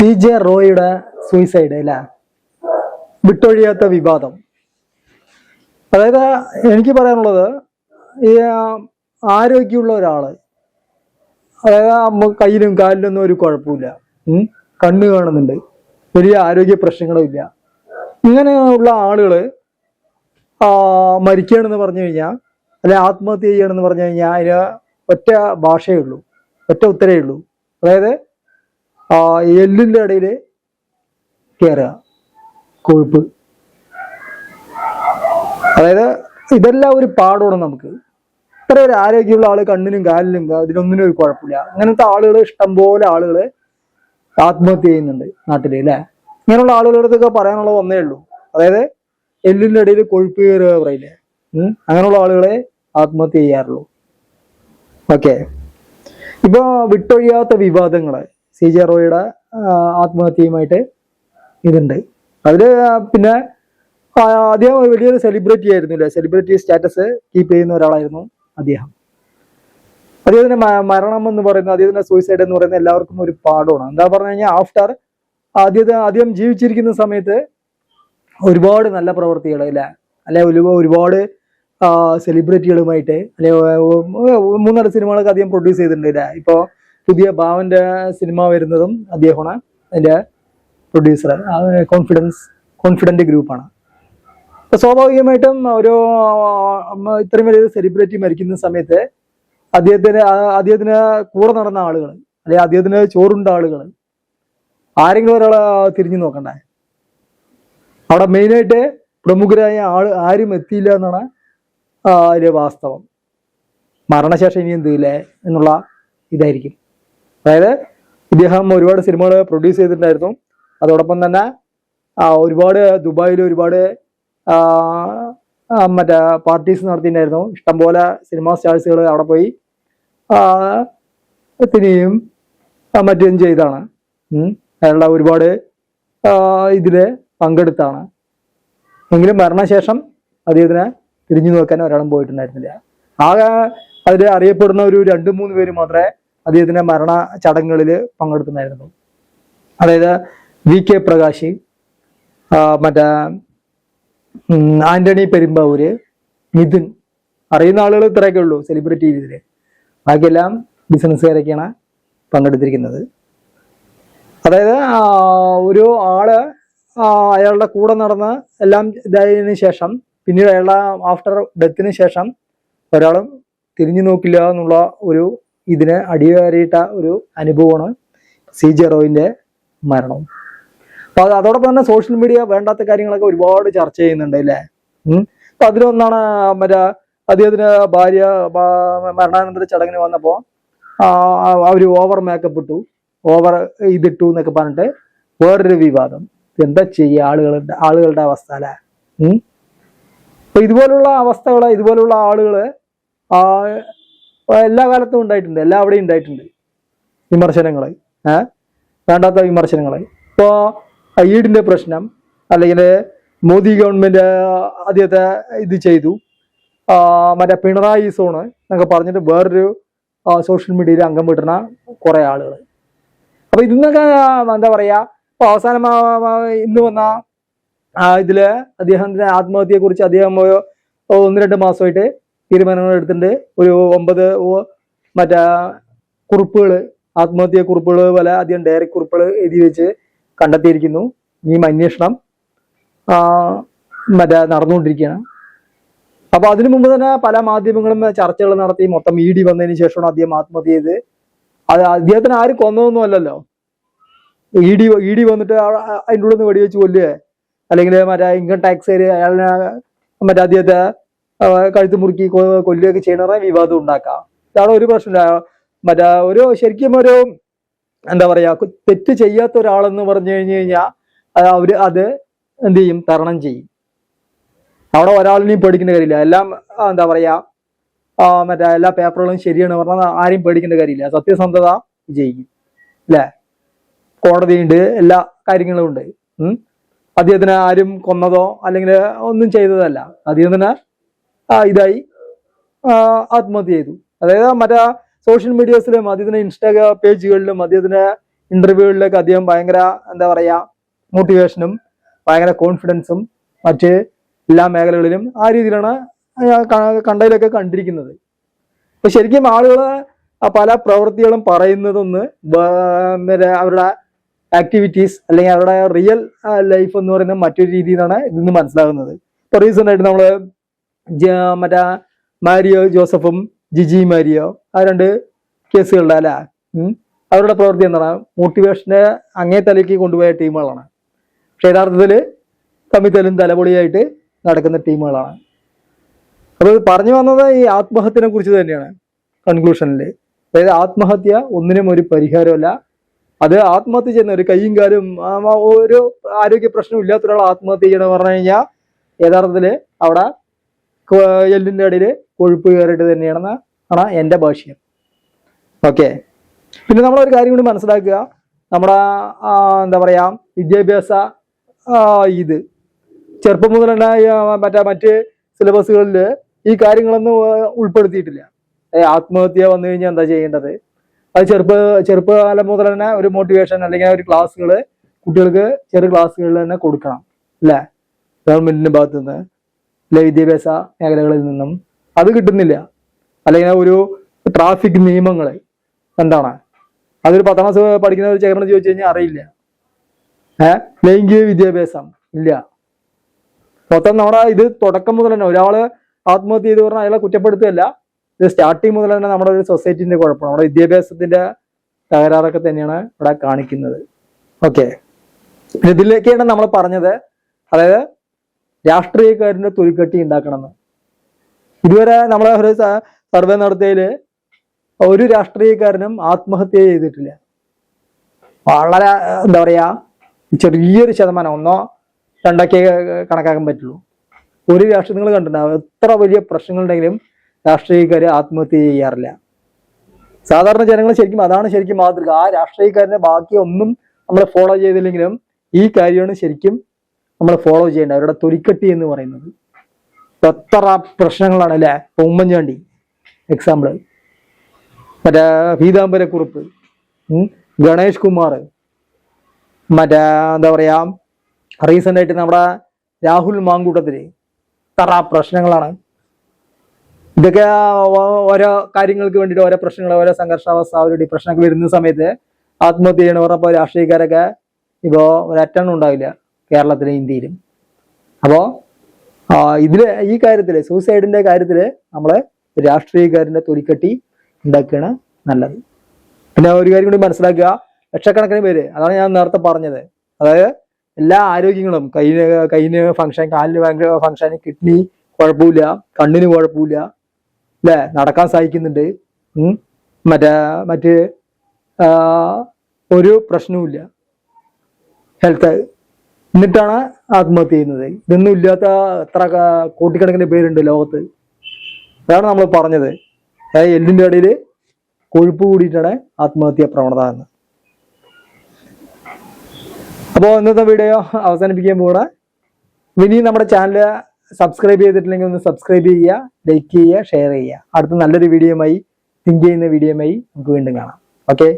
CJ റോയുടെ suicide അല്ലേ, വിട്ടൊഴിയാത്ത വിവാദം. അതായത് എനിക്ക് പറയാനുള്ളത്, ഈ ആരോഗ്യമുള്ള ഒരാള്, അതായത് കയ്യിലും കാലിലൊന്നും ഒരു കുഴപ്പമില്ല, കണ്ണ് കാണുന്നുണ്ട്, വലിയ ആരോഗ്യ പ്രശ്നങ്ങളും ഇല്ല, ഇങ്ങനെയുള്ള ആളുകള് മരിക്കുകയാണെന്ന് പറഞ്ഞു കഴിഞ്ഞാൽ, അല്ലെ ആത്മഹത്യ ചെയ്യണമെന്ന് പറഞ്ഞു കഴിഞ്ഞാൽ അതിന് ഒറ്റ ഭാഷയേ ഉള്ളൂ, ഒറ്റ ഉത്തരേ ഉള്ളൂ. അതായത് എല്ലിൻ്റെ ഇടയിൽ കയറുക, കൊഴുപ്പ്. അതായത് ഇതെല്ലാം ഒരു പാടമാണ് നമുക്ക്. ഇത്ര ഒരു ആരോഗ്യമുള്ള ആള് കണ്ണിനും കാലിനും അതിനൊന്നിനും ഒരു കുഴപ്പമില്ല. അങ്ങനത്തെ ആളുകൾ, ഇഷ്ടംപോലെ ആളുകൾ ആത്മഹത്യ ചെയ്യുന്നുണ്ട് നാട്ടില് അല്ലേ. ഇങ്ങനെയുള്ള ആളുകളുടെ അടുത്തൊക്കെ പറയാനുള്ളത് ഒന്നേ ഉള്ളൂ, അതായത് എല്ലിൻ്റെ ഇടയിൽ കൊഴുപ്പ് കയറുക പറയില്ലേ, അങ്ങനെയുള്ള ആളുകളെ ആത്മഹത്യ ചെയ്യാറുള്ളൂ. ഓക്കെ, ഇപ്പൊ വിട്ടൊഴിയാത്ത വിവാദങ്ങള് CJ റോയുടെ ആത്മഹത്യയുമായിട്ട് ഇതുണ്ട്. അതില് പിന്നെ അദ്ദേഹം ഒരു വലിയൊരു സെലിബ്രിറ്റി ആയിരുന്നില്ലേ, സെലിബ്രിറ്റി സ്റ്റാറ്റസ് കീപ്പ് ചെയ്യുന്ന ഒരാളായിരുന്നു അദ്ദേഹം. അദ്ദേഹത്തിന്റെ മരണം എന്ന് പറയുന്നത്, അദ്ദേഹത്തിന്റെ സൂയിസൈഡ് എന്ന് പറയുന്നത് എല്ലാവർക്കും ഒരു പാഠമാണ്. എന്താ പറഞ്ഞു കഴിഞ്ഞാൽ, ആഫ്റ്റർ അദ്ദേഹം ജീവിച്ചിരിക്കുന്ന സമയത്ത് ഒരുപാട് നല്ല പ്രവൃത്തികൾ അല്ലെ ഒരുപാട് സെലിബ്രിറ്റികളുമായിട്ട് അല്ലെ 3-4 സിനിമകളൊക്കെ അദ്ദേഹം പ്രൊഡ്യൂസ് ചെയ്തിട്ടുണ്ട് അല്ലേ. ഇപ്പൊ പുതിയ ഭാവന്റെ സിനിമ വരുന്നതും അദ്ദേഹമാണ് അതിന്റെ പ്രൊഡ്യൂസർ. കോൺഫിഡന്റ് ഗ്രൂപ്പാണ്. അപ്പൊ സ്വാഭാവികമായിട്ടും ഒരു ഇത്രയും വലിയൊരു സെലിബ്രിറ്റി മരിക്കുന്ന സമയത്ത് അദ്ദേഹത്തിന് കൂടെ നടന്ന ആളുകൾ അല്ലെ അദ്ദേഹത്തിന് ചോറുണ്ട ആളുകൾ ആരെങ്കിലും ഒരാളെ തിരിഞ്ഞു നോക്കണ്ടേ? അവിടെ മെയിനായിട്ട് പ്രമുഖരായ ആരും എത്തിയില്ല എന്നാണ് അതിലെ വാസ്തവം. മരണശേഷം ഇനി എന്തില്ലേ എന്നുള്ള ഇതായിരിക്കും. അതായത് ഇദ്ദേഹം ഒരുപാട് സിനിമകൾ പ്രൊഡ്യൂസ് ചെയ്തിട്ടുണ്ടായിരുന്നു. അതോടൊപ്പം തന്നെ ഒരുപാട് ദുബായിൽ ഒരുപാട് മറ്റേ പാർട്ടീസ് നടത്തിയിട്ടുണ്ടായിരുന്നു. ഇഷ്ടംപോലെ സിനിമാ സ്റ്റാർസുകൾ അവിടെ പോയി തിരിയും മറ്റും ചെയ്താണ്. അയാളുടെ ഒരുപാട് ഇതില് പങ്കെടുത്താണ്. എങ്കിലും മരണശേഷം അദ്ദേഹത്തിനെ തിരിഞ്ഞു നോക്കാൻ ഒരാളും പോയിട്ടുണ്ടായിരുന്നില്ല. ആകെ അതിൽ അറിയപ്പെടുന്ന ഒരു 2-3 പേര് മാത്രമേ അദ്ദേഹത്തിന്റെ മരണ ചടങ്ങുകളിൽ പങ്കെടുത്തുണ്ടായിരുന്നു. അതായത് VK പ്രകാശ്, മറ്റേ ആന്റണി പെരുമ്പാവൂര്, മിഥുൻ, അറിയുന്ന ആളുകൾ ഇത്രയൊക്കെ ഉള്ളൂ സെലിബ്രിറ്റി ഇതില്. ബാക്കിയെല്ലാം ബിസിനസ്സുകാരൊക്കെയാണ് പങ്കെടുത്തിരിക്കുന്നത്. അതായത് ഒരു ആള് അയാളുടെ കൂടെ നടന്ന് എല്ലാം ഇതായതിനു ശേഷം പിന്നീട് അയാളുടെ ആഫ്റ്റർ ഡെത്തിന് ശേഷം ഒരാളും തിരിഞ്ഞു നോക്കില്ല എന്നുള്ള ഒരു ഇതിന് അടിവേറിയിട്ട ഒരു അനുഭവമാണ് CJ റോയിന്റെ മരണം. അപ്പൊ അതോടൊപ്പം തന്നെ സോഷ്യൽ മീഡിയ വേണ്ടാത്ത കാര്യങ്ങളൊക്കെ ഒരുപാട് ചർച്ച ചെയ്യുന്നുണ്ട് അല്ലേ. അപ്പൊ അതിലൊന്നാണ് മറ്റേ അദ്ദേഹത്തിന് ഭാര്യ മരണാനന്തര ചടങ്ങിന് വന്നപ്പോ അവര് ഓവർ മേക്കപ്പ് ഇട്ടു, ഓവർ ഇതിട്ടു എന്നൊക്കെ പറഞ്ഞിട്ട് വേറൊരു വിവാദം. എന്താ ചെയ്യുക ആളുകളുടെ അവസ്ഥ അല്ലെ. അപ്പൊ ഇതുപോലുള്ള അവസ്ഥകള്, ഇതുപോലുള്ള ആളുകള് എല്ലാ കാലത്തും ഉണ്ടായിട്ടുണ്ട്, എല്ലാവിടെയും ഉണ്ടായിട്ടുണ്ട് വിമർശനങ്ങള്, വേണ്ടാത്ത വിമർശനങ്ങള്. ഇപ്പോ ഈഡിന്റെ പ്രശ്നം, അല്ലെങ്കിൽ മോദി ഗവൺമെന്റ് അദ്ദേഹത്തെ ഇത് ചെയ്തു, മറ്റേ പിണറായി സോണ് എന്നൊക്കെ പറഞ്ഞിട്ട് വേറൊരു സോഷ്യൽ മീഡിയയിൽ അംഗം വിട്ടുന്ന കുറെ ആളുകൾ. അപ്പൊ ഇതിന്നൊക്കെ എന്താ പറയാ, ഇപ്പൊ അവസാനം ഇന്ന് വന്ന ഇതില് അദ്ദേഹത്തിന്റെ ആത്മഹത്യയെ കുറിച്ച് അദ്ദേഹം 1-2 മാസമായിട്ട് തീരുമാനങ്ങൾ എടുത്തിട്ടുണ്ട്. ഒരു 9 മറ്റേ കുറിപ്പുകൾ, ആത്മഹത്യ കുറിപ്പുകൾ പോലെ അദ്ദേഹം ഡയറി കുറിപ്പുകൾ എഴുതി വെച്ച് കണ്ടെത്തിയിരിക്കുന്നു. ഇനിയും അന്വേഷണം മറ്റേ നടന്നുകൊണ്ടിരിക്കുകയാണ്. അപ്പൊ അതിനു മുമ്പ് തന്നെ പല മാധ്യമങ്ങളും ചർച്ചകൾ നടത്തി. മൊത്തം ED വന്നതിന് ശേഷമാണ് അദ്ദേഹം ആത്മഹത്യ ചെയ്ത്. അത് അദ്ദേഹത്തിന് ആരും കൊന്നതൊന്നും അല്ലല്ലോ. ED വന്നിട്ട് അതിൻ്റെ ഉള്ളിൽ നിന്ന് വെടിവെച്ച് കൊല്ലുക, അല്ലെങ്കിൽ മറ്റേ ഇൻകം ടാക്സ് അയാളിനെ മറ്റേ അദ്ദേഹത്തെ കഴുത്ത് മുറുക്കി കൊല്ലുകയൊക്കെ ചെയ്യണ വിവാദം ഉണ്ടാക്കാം. ഇതാണ് ഒരു പ്രശ്നമില്ല. മറ്റേ ഒരു ശരിക്കും ഒരു എന്താ പറയാ, തെറ്റ് ചെയ്യാത്ത ഒരാളെന്ന് പറഞ്ഞു കഴിഞ്ഞാൽ അവര് അത് എന്ത് ചെയ്യും, തരണം ചെയ്യും. അവിടെ ഒരാളിനെയും പേടിക്കേണ്ട കാര്യമില്ല. എല്ലാം എന്താ പറയാ, മറ്റേ എല്ലാ പേപ്പറുകളും ശരിയാണ് പറഞ്ഞാൽ ആരെയും പേടിക്കേണ്ട കാര്യമില്ല. സത്യസന്ധത വിജയിക്കും അല്ലേ. കോടതിയുണ്ട്, എല്ലാ കാര്യങ്ങളും ഉണ്ട്. അദ്ദേഹത്തിന് ആരും കൊന്നതോ അല്ലെങ്കിൽ ഒന്നും ചെയ്തതല്ല. അദ്ദേഹത്തിന് ഇതായി ആത്മഹത്യ ചെയ്തു. അതായത് മറ്റേ സോഷ്യൽ മീഡിയാസിലും അദ്ദേഹത്തിന്റെ ഇൻസ്റ്റാഗ്രാം പേജുകളിലും അദ്ദേഹത്തിന്റെ ഇന്റർവ്യൂകളിലൊക്കെ അദ്ദേഹം ഭയങ്കര എന്താ പറയാ മോട്ടിവേഷനും ഭയങ്കര കോൺഫിഡൻസും മറ്റ് എല്ലാ മേഖലകളിലും ആ രീതിയിലാണ് കണ്ടതിലൊക്കെ കണ്ടിരിക്കുന്നത്. അപ്പൊ ശരിക്കും ആളുകൾ പല പ്രവൃത്തികളും പറയുന്നതൊന്ന് അവരുടെ ആക്ടിവിറ്റീസ് അല്ലെങ്കിൽ അവരുടെ റിയൽ ലൈഫ് എന്ന് പറയുന്ന മറ്റൊരു രീതിയിലാണ് ഇതിന്ന് മനസ്സിലാകുന്നത്. ഇപ്പൊ റീസെന്റ് ആയിട്ട് നമ്മള് മറ്റേ മാരിയോ ജോസഫും ജിജി മാരിയോ ആ 2 കേസുകളുടെ അല്ല അവരുടെ പ്രവൃത്തി എന്താണ് മോട്ടിവേഷനെ അങ്ങേ തലയ്ക്ക് കൊണ്ടുപോയ ടീമുകളാണ്. പക്ഷെ യഥാർത്ഥത്തിൽ തമ്മിൽ തലപൊളിയായിട്ട് നടക്കുന്ന ടീമുകളാണ്. അപ്പോൾ പറഞ്ഞു വന്നത് ഈ ആത്മഹത്യനെ കുറിച്ച് തന്നെയാണ് കൺക്ലൂഷനിൽ. അതായത് ആത്മഹത്യ ഒന്നിനും ഒരു പരിഹാരമല്ല. അത് ആത്മഹത്യ ചെയ്യുന്ന ഒരു കൈയും കാലും ഒരു ആരോഗ്യ പ്രശ്നം ഇല്ലാത്ത ഒരാൾ ആത്മഹത്യ ചെയ്യണമെന്ന് പറഞ്ഞു കഴിഞ്ഞാൽ യഥാർത്ഥത്തിൽ അവിടെ എല്ലിൻ്റെ ഇടയിൽ കൊഴുപ്പ് കയറിയിട്ട് തന്നെയാണെന്ന് ആണ് എൻ്റെ ഭാഷ്യം. ഓക്കെ, പിന്നെ നമ്മളൊരു കാര്യം കൂടി മനസ്സിലാക്കുക. നമ്മുടെ എന്താ പറയാ വിദ്യാഭ്യാസ ഇത് ചെറുപ്പം മുതൽ തന്നെ മറ്റ് സിലബസുകളിൽ ഈ കാര്യങ്ങളൊന്നും ഉൾപ്പെടുത്തിയിട്ടില്ല. ആത്മഹത്യ വന്നു കഴിഞ്ഞാൽ എന്താ ചെയ്യേണ്ടത്, അത് ചെറുപ്പകാലം മുതൽ തന്നെ ഒരു മോട്ടിവേഷൻ അല്ലെങ്കിൽ ഒരു ക്ലാസ്സുകൾ കുട്ടികൾക്ക് ചെറു ക്ലാസ്സുകളിൽ തന്നെ കൊടുക്കണം അല്ലേ, ഗവൺമെന്റിന്റെ ഭാഗത്തു നിന്ന് അല്ലെ വിദ്യാഭ്യാസ മേഖലകളിൽ നിന്നും. അത് കിട്ടുന്നില്ല. അല്ലെങ്കിൽ ഒരു ട്രാഫിക് നിയമങ്ങൾ എന്താണ്, അതൊരു 10ാം ക്ലാസ് പഠിക്കുന്ന ഒരു ചെറുപ്പം ചോദിച്ചു കഴിഞ്ഞാൽ അറിയില്ല. ലൈംഗിക വിദ്യാഭ്യാസം ഇല്ല. മൊത്തം നമ്മുടെ ഇത് തുടക്കം മുതൽ തന്നെ ഒരാള് ആത്മഹത്യ ചെയ്ത് പറഞ്ഞാൽ അയാളെ കുറ്റപ്പെടുത്തുകയല്ല, ഇത് സ്റ്റാർട്ടിങ് മുതൽ തന്നെ നമ്മുടെ ഒരു സൊസൈറ്റിന്റെ കുഴപ്പമാണ്, നമ്മുടെ വിദ്യാഭ്യാസത്തിന്റെ തകരാറൊക്കെ തന്നെയാണ് ഇവിടെ കാണിക്കുന്നത്. ഓക്കെ, ഇതിലേക്കാണ് നമ്മൾ പറഞ്ഞത്, അതായത് രാഷ്ട്രീയക്കാരന്റെ തൊലിക്കട്ടി ഉണ്ടാക്കണമെന്ന്. ഇതുവരെ നമ്മളെ ഒരു സർവേ നടത്തിയതിൽ ഒരു രാഷ്ട്രീയക്കാരനും ആത്മഹത്യ ചെയ്തിട്ടില്ല. വളരെ എന്താ പറയാ ചെറിയൊരു ശതമാനം, 1-2 കണക്കാക്കാൻ പറ്റുള്ളൂ. ഒരു രാഷ്ട്രീയ നിങ്ങൾ കണ്ടിട്ടുണ്ടാവും, എത്ര വലിയ പ്രശ്നങ്ങളുണ്ടെങ്കിലും രാഷ്ട്രീയക്കാര് ആത്മഹത്യ ചെയ്യാറില്ല. സാധാരണ ജനങ്ങൾ അതാണ് ശരിക്കും മാതൃക. ആ രാഷ്ട്രീയക്കാരനെ ബാക്കി ഒന്നും നമ്മൾ ഫോളോ ചെയ്തില്ലെങ്കിലും ഈ കാര്യമാണ് ശരിക്കും നമ്മൾ ഫോളോ ചെയ്യേണ്ടത്. അവരുടെ തൊലിക്കട്ടി എന്ന് പറയുന്നത് എത്ര പ്രശ്നങ്ങളാണ് അല്ലെ. ഉമ്മൻചാണ്ടി എക്സാമ്പിള്, മറ്റേ പീതാംബരക്കുറുപ്പ്, ഗണേഷ് കുമാർ, മറ്റേ എന്താ പറയാ റീസെന്റ് ആയിട്ട് നമ്മുടെ രാഹുൽ മാങ്കൂട്ടത്തില് എത്ര പ്രശ്നങ്ങളാണ്. ഇതൊക്കെ ഓരോ കാര്യങ്ങൾക്ക് വേണ്ടിയിട്ട് ഓരോ പ്രശ്നങ്ങൾ, ഓരോ സംഘർഷാവസ്ഥ, ഒരു ഡിപ്രഷനൊക്കെ വരുന്ന സമയത്ത് ആത്മഹത്യ ചെയ്യണമെന്ന് പറഞ്ഞപ്പോൾ രാഷ്ട്രീയക്കാരൊക്കെ ഇപ്പോൾ ഒരറ്റെണ്ണം ഉണ്ടാവില്ല കേരളത്തിലും ഇന്ത്യയിലും. അപ്പോൾ ഈ കാര്യത്തില് സൂസൈഡിന്റെ കാര്യത്തില് നമ്മള് രാഷ്ട്രീയക്കാരന്റെ തൊലിക്കട്ടി ഉണ്ടാക്കുകയാണ് നല്ലത്. പിന്നെ ഒരു കാര്യം കൂടി മനസ്സിലാക്കുക, ലക്ഷക്കണക്കിന് പേര്, അതാണ് ഞാൻ നേരത്തെ പറഞ്ഞത്, അതായത് എല്ലാ ആരോഗ്യങ്ങളും കൈയിന് ഫങ്ഷൻ, കാലിന് ഭയങ്കര ഫങ്ഷൻ, കിഡ്നി കുഴപ്പമില്ല, കണ്ണിന് കുഴപ്പമില്ല അല്ലെ, നടക്കാൻ സാധിക്കുന്നുണ്ട്, മറ്റ് ഒരു പ്രശ്നവുമില്ല ഹെൽത്ത്, എന്നിട്ടാണ് ആത്മഹത്യ ചെയ്യുന്നത്. ഇതൊന്നും ഇല്ലാത്ത എത്ര കോടിക്കണക്കിന് പേരുണ്ട് ലോകത്ത്. അതാണ് നമ്മൾ പറഞ്ഞത്, അതായത് എല്ലിൻ്റെ ഇടയിൽ കൊഴുപ്പ് കൂടിയിട്ടാണ് ആത്മഹത്യാ പ്രവണത എന്ന്. അപ്പോൾ ഇന്നത്തെ വീഡിയോ അവസാനിപ്പിക്കാൻ പോകണേ. ഇനി നമ്മുടെ ചാനൽ സബ്സ്ക്രൈബ് ചെയ്തിട്ടില്ലെങ്കിൽ ഒന്ന് സബ്സ്ക്രൈബ് ചെയ്യുക, ലൈക്ക് ചെയ്യുക, ഷെയർ ചെയ്യുക. അടുത്ത നല്ലൊരു വീഡിയോയുമായി, തിങ്ക് ചെയ്യുന്ന വീഡിയോയുമായി നമുക്ക് വീണ്ടും കാണാം. ഓക്കെ.